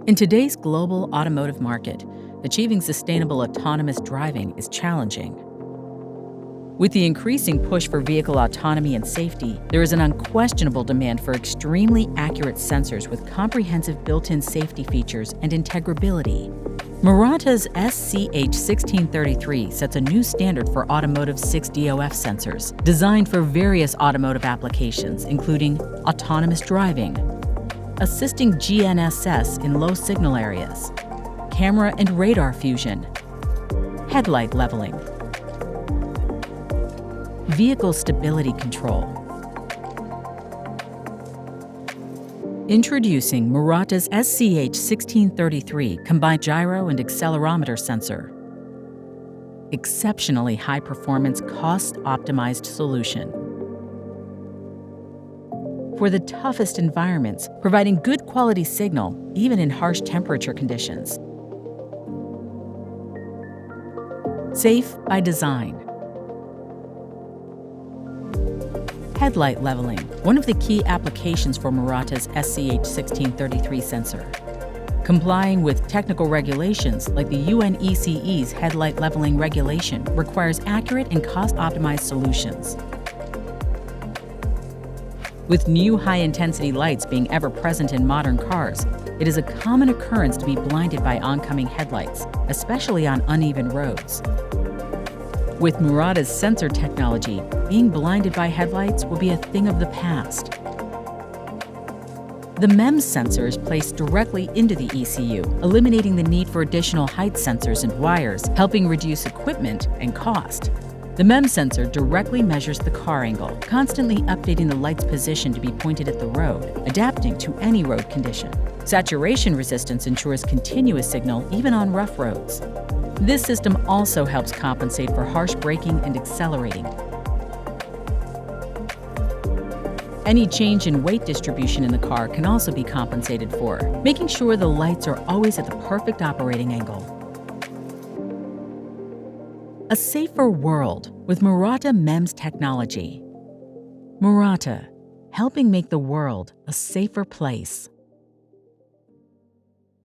In today's global automotive market, achieving sustainable autonomous driving is challenging. With the increasing push for vehicle autonomy and safety, there is an unquestionable demand for extremely accurate sensors with comprehensive built-in safety features and integrability. Murata's SCH1633 sets a new standard for automotive 6DOF sensors, designed for various automotive applications, including autonomous driving, assisting GNSS in low signal areas, camera and radar fusion, headlight leveling, vehicle stability control. Introducing Murata's SCH1633 combined gyro and accelerometer sensor. Exceptionally high performance, cost-optimized solution. For the toughest environments, providing good quality signal even in harsh temperature conditions. Safe by design. Headlight leveling, one of the key applications for Murata's SCH1633 sensor. Complying with technical regulations like the UNECE's headlight leveling regulation requires accurate and cost-optimized solutions. With new high-intensity lights being ever present in modern cars, it is a common occurrence to be blinded by oncoming headlights, especially on uneven roads. With Murata's sensor technology, being blinded by headlights will be a thing of the past. The MEMS sensor is placed directly into the ECU, eliminating the need for additional height sensors and wires, helping reduce equipment and cost. The MEMS sensor directly measures the car angle, constantly updating the light's position to be pointed at the road, adapting to any road condition. Saturation resistance ensures continuous signal even on rough roads. This system also helps compensate for harsh braking and accelerating. Any change in weight distribution in the car can also be compensated for, making sure the lights are always at the perfect operating angle. A safer world with Murata MEMS technology. Murata, helping make the world a safer place.